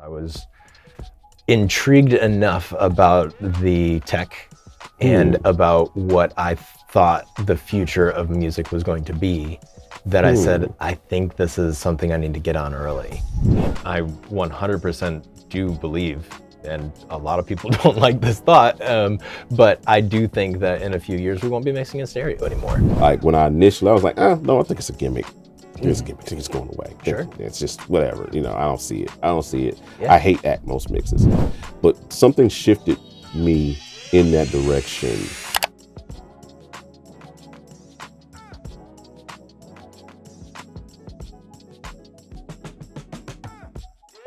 I was intrigued enough about the tech and about what I thought the future of music was going to be that I said, I think this is something I need to get on early. I 100% do believe, and a lot of people don't like this thought, but I do think that in a few years we won't be mixing in stereo anymore. Like when I initially, I was like, no, I think it's a gimmick. It's a gimmick. I think it's going away. Sure. It's just whatever. You know, I don't see it. Yeah. I hate Atmos mixes. But something shifted me in that direction.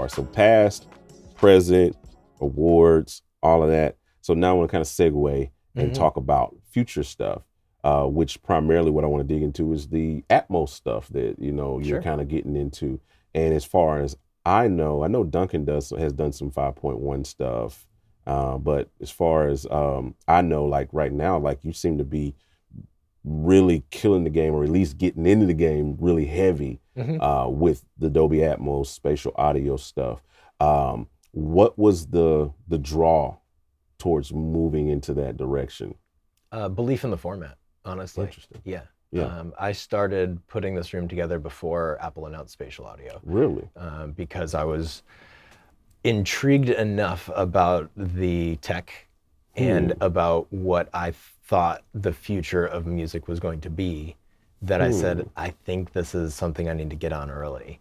So past, present, awards, all of that. So now I want to kind of segue and talk about future stuff, which primarily what I want to dig into is the Atmos stuff that, you know, you're kind of getting into. And as far as I know Duncan has done some 5.1 stuff. But as far as I know, like right now, like you seem to be really killing the game, or at least getting into the game really heavy with the Dolby Atmos spatial audio stuff. What was the draw towards moving into that direction? Belief in the format, honestly. Interesting. Yeah. Yeah. I started putting this room together before Apple announced spatial audio. Really? Because I was intrigued enough about the tech and about what I thought the future of music was going to be that I said, I think this is something I need to get on early.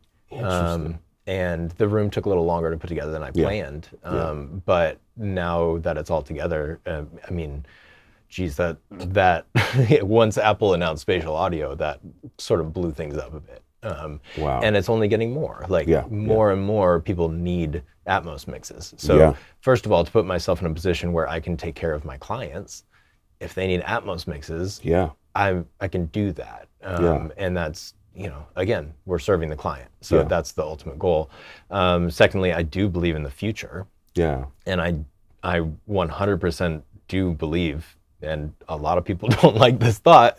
And the room took a little longer to put together than I planned. But now that it's all together, I mean, geez, that once Apple announced spatial audio, that sort of blew things up a bit. Wow. And it's only getting more. Like more and more people need Atmos mixes. So first of all, to put myself in a position where I can take care of my clients, if they need Atmos mixes, I can do that. And that's, you know, again, we're serving the client. So that's the ultimate goal. Secondly, I do believe in the future. Yeah. And I 100% do believe, and a lot of people don't like this thought,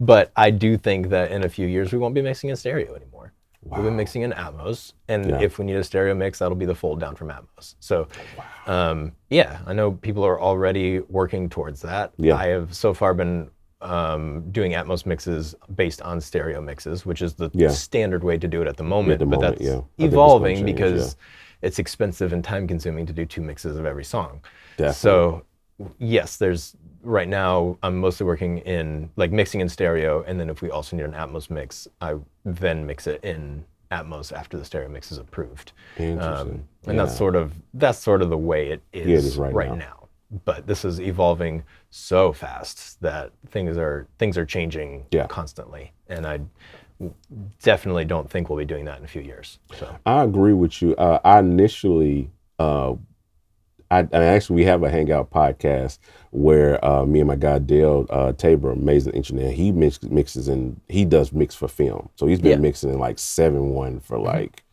but I do think that in a few years we won't be mixing in stereo anymore. We'll be mixing in Atmos, and if we need a stereo mix, that'll be the fold down from Atmos. So, yeah, I know people are already working towards that. I have so far been doing Atmos mixes based on stereo mixes, which is the standard way to do it at the moment, but that's evolving because it's expensive and time consuming to do 2 mixes of every song. Definitely. So yes, right now I'm mostly working in like mixing in stereo, and then if we also need an Atmos mix, I then mix it in Atmos after the stereo mix is approved. Interesting. And that's sort of the way it is right now. But this is evolving so fast that things are changing constantly, and I definitely don't think we'll be doing that in a few years. So I agree with you. I initially, actually we have a Hangout podcast where me and my guy Dale Tabor, amazing engineer, he mixes and he does mix for film. So he's been mixing in like 7.1 for like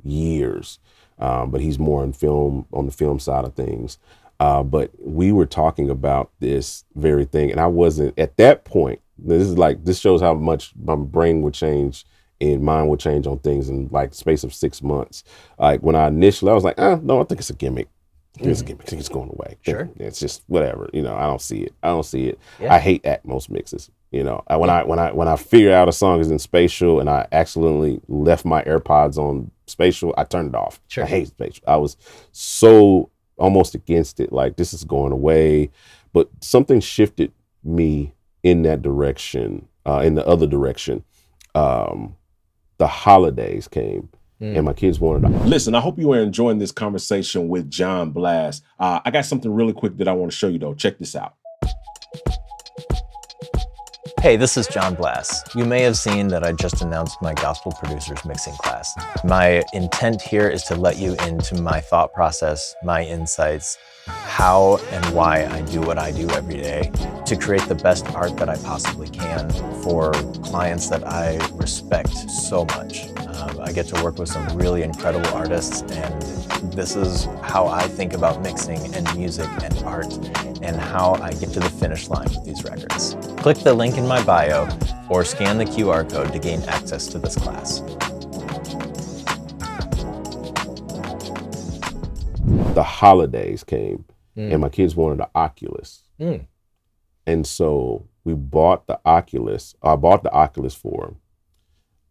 years, but he's more on the film side of things. But we were talking about this very thing, and I wasn't at that point. This shows how much my brain would change and mine would change on things in like the space of 6 months. Like when I was like, no, I think it's a gimmick. It's a gimmick. I think it's going away. Sure. It's just whatever. You know, I don't see it. I hate Atmos mixes. You know, when I figure out a song is in spatial and I accidentally left my AirPods on spatial, I turned it off. Sure. I hate spatial. I was so almost against it, like this is going away, but something shifted me in that direction, in the other direction. The holidays came and my kids wanted to. Listen, I hope you are enjoying this conversation with Jon Blass. I got something really quick that I want to show you though. Check this out. Hey, this is Jon Blass. You may have seen that I just announced my Gospel Producers Mixing class. My intent here is to let you into my thought process, my insights, how and why I do what I do every day to create the best art that I possibly can for clients that I respect so much. I get to work with some really incredible artists, and this is how I think about mixing and music and art and how I get to the finish line with these records. Click the link in my bio or scan the QR code to gain access to this class. the holidays came and my kids wanted an Oculus. And so we bought the Oculus. I bought the Oculus for them.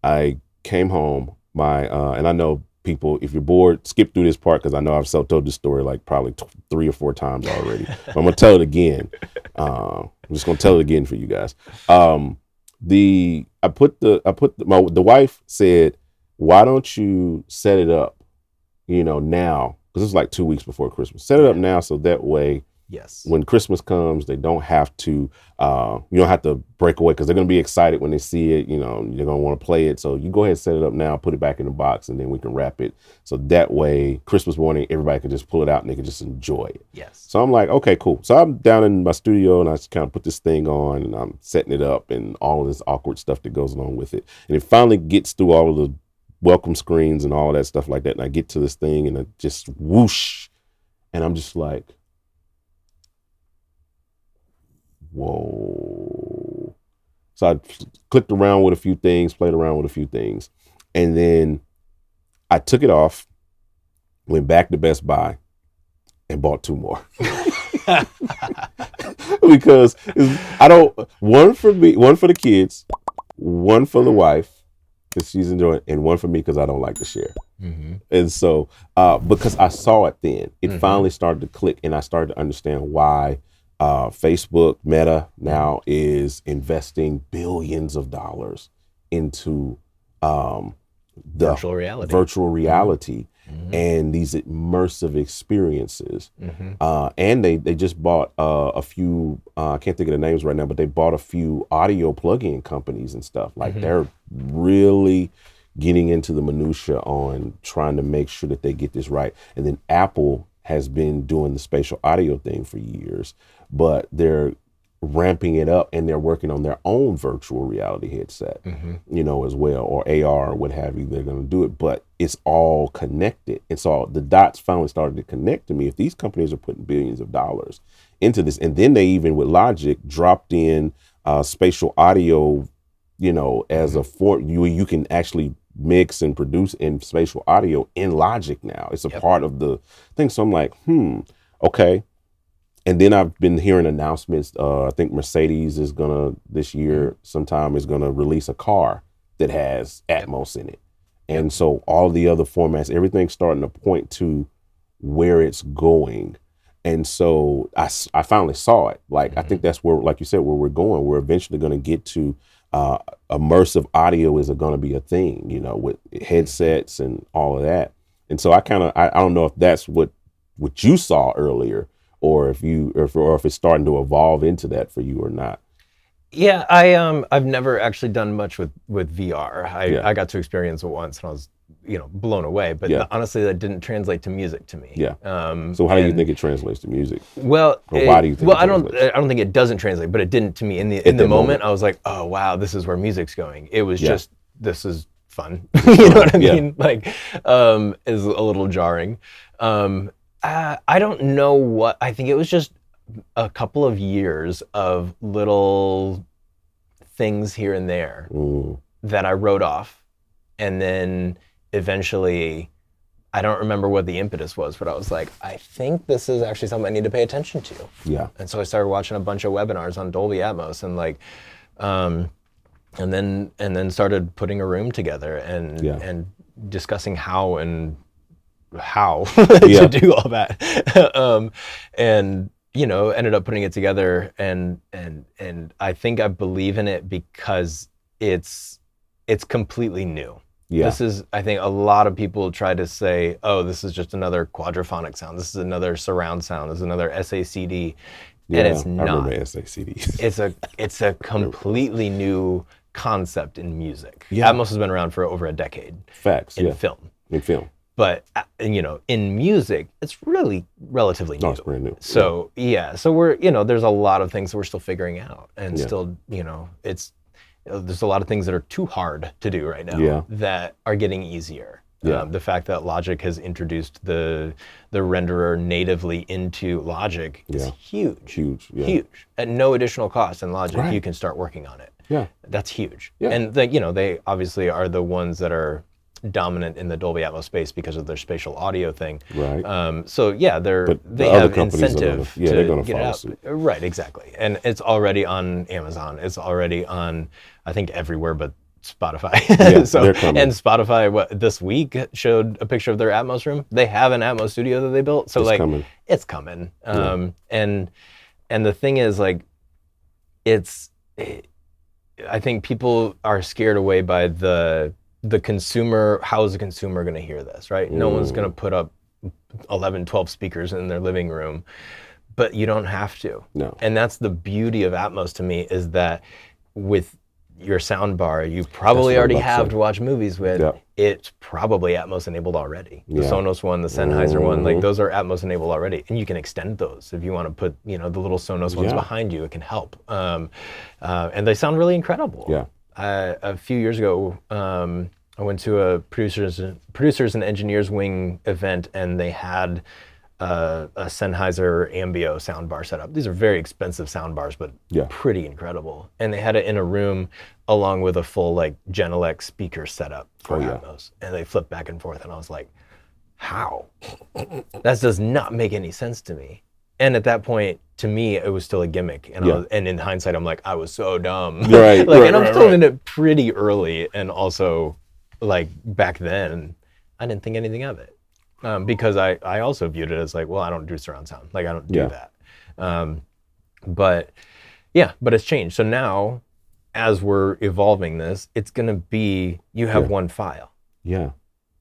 I came home, and I know people, if you're bored, skip through this part because I know I've told this story like probably 3 or 4 times already. I'm gonna tell it again. I'm just gonna tell it again for you guys. The wife said, why don't you set it up, now, because it's like 2 weeks before Christmas. Set it up now so that way, when Christmas comes, they don't have to, you don't have to break away because they're going to be excited when they see it, they're going to want to play it. So you go ahead and set it up now, put it back in the box, and then we can wrap it. So that way, Christmas morning, everybody can just pull it out and they can just enjoy it. So I'm like, okay, cool. So I'm down in my studio and I just kind of put this thing on and I'm setting it up and all of this awkward stuff that goes along with it. And it finally gets through all of the welcome screens and all of that stuff like that. And I get to this thing and it just whoosh. And I'm just like, whoa. So I clicked around with a few things, played around with a few things. And then I took it off, went back to Best Buy and bought 2 more. Because one for me, one for the kids, one for the wife, because she's enjoying it, and one for me because I don't like to share. And so, because I saw it then, it finally started to click and I started to understand why Facebook, Meta now is investing billions of dollars into the virtual reality and these immersive experiences. And they just bought a few, I can't think of the names right now, but they bought a few audio plug-in companies and stuff. Like they're really getting into the minutia on trying to make sure that they get this right. And then Apple has been doing the spatial audio thing for years, but they're ramping it up and they're working on their own virtual reality headset, as well, or AR or what have you. They're going to do it, but it's all connected. And so the dots finally started to connect to me. If these companies are putting billions of dollars into this, and then they even with Logic dropped in spatial audio, as a form, you can actually mix and produce in spatial audio in Logic now. It's a part of the thing. So I'm like, okay. And then I've been hearing announcements. I think Mercedes is this year sometime is gonna release a car that has Atmos in it. And so all the other formats, everything's starting to point to where it's going. And so I finally saw it. Like, I think that's where, like you said, where we're going. We're eventually going to get to immersive audio is going to be a thing, with headsets and all of that. And so I don't know if that's what you saw earlier, or if it's starting to evolve into that for you or not. Yeah, I've never actually done much with VR. I got to experience it once and I was blown away, but honestly that didn't translate to music to me. So how do you think it translates to music? Well, why do you think I don't think it doesn't translate, but it didn't to me. In the moment I was like, oh wow, this is where music's going. It was just, this is fun. You know what I mean? Like, is a little jarring. I don't know what, I think it was just a couple of years of little things here and there that I wrote off. And then eventually, I don't remember what the impetus was, but I was like, I think this is actually something I need to pay attention to. And so I started watching a bunch of webinars on Dolby Atmos and and then started putting a room together and discussing how to do all that. And ended up putting it together and I think I believe in it because it's completely new. This is, I think a lot of people try to say, oh, this is just another quadraphonic sound. This is another surround sound. This is another SACD. And it's not. I remember SACDs. It's a completely new concept in music. Atmos has been around for over a decade. Facts. In film. But in music, it's really relatively new. No, it's brand new. So so we're there's a lot of things that we're still figuring out, and still there's a lot of things that are too hard to do right now that are getting easier. The fact that Logic has introduced the renderer natively into Logic is huge. At no additional cost in Logic, you can start working on it. That's huge. And they obviously are the ones that are dominant in the Dolby Atmos space because of their spatial audio thing. Right. So yeah, they have incentive to they're gonna get it follow out. suit. Right, exactly. And it's already on Amazon. It's already on, I think, everywhere but Spotify. Yeah, so, they're coming. and Spotify this week showed a picture of their Atmos room. They have an Atmos studio that they built. So it's coming. And the thing is, like, I think people are scared away by the consumer. How is the consumer going to hear this, right? No one's going to put up 11, 12 speakers in their living room, but you don't have to. No. And that's the beauty of Atmos to me, is that with your sound bar, you probably already have to watch movies with. Yeah. It's probably Atmos enabled already. The Sonos one, the Sennheiser one, like those are Atmos enabled already, and you can extend those if you want to put, the little Sonos ones behind you. It can help, and they sound really incredible. Yeah. A few years ago, I went to a producers and engineers wing event, and they had a Sennheiser Ambio soundbar setup. These are very expensive soundbars, but pretty incredible. And they had it in a room along with a full Genelec speaker setup for Atmos. And they flipped back and forth, and I was like, how? That does not make any sense to me. And at that point, to me, it was still a gimmick. And and in hindsight, I'm like, I was so dumb. Right. And I'm still in it pretty early, and also back then, I didn't think anything of it. Because I also viewed it as I don't do surround sound. I don't do that. But it's changed. So now, as we're evolving this, it's going to be, you have one file. Yeah.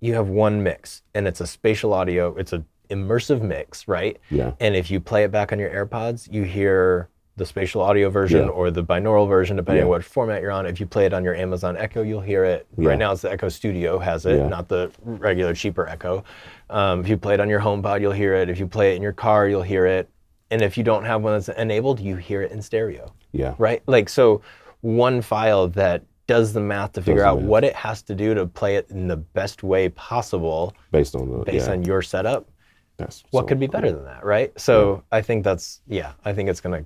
You have one mix, and it's a spatial audio. It's an immersive mix, right? Yeah. And if you play it back on your AirPods, you hear the spatial audio version or the binaural version, depending on what format you're on. If you play it on your Amazon Echo, you'll hear it. Right now, it's the Echo Studio has it, not the regular cheaper Echo. If you play it on your HomePod, you'll hear it. If you play it in your car, you'll hear it. And if you don't have one that's enabled, you hear it in stereo. Yeah. Right? So one file that does the math to figure out what it has to do to play it in the best way possible based on your setup. What could be better than that, right? So I think I think it's going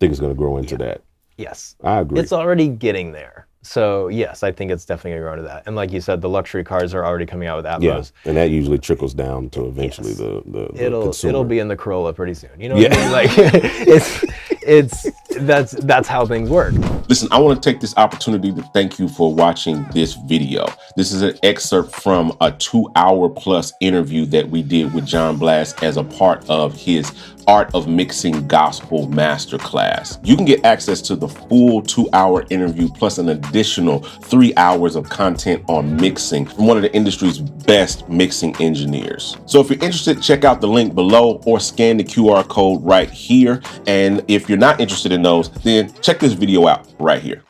to grow into that. Yes. I agree. It's already getting there. So yes, I think it's definitely going to grow into that. And like you said, the luxury cars are already coming out with Atmos. Yeah, and that usually trickles down to eventually the consumer. It'll be in the Corolla pretty soon. You know what I mean? That's how things work. Listen, I want to take this opportunity to thank you for watching this video. This is an excerpt from a 2-hour plus interview that we did with Jon Blass as a part of his Art of Mixing Gospel Masterclass. You can get access to the full 2-hour interview plus an additional 3 hours of content on mixing from one of the industry's best mixing engineers. So if you're interested, check out the link below or scan the QR code right here. And if you're not interested in those, then check this video out right here.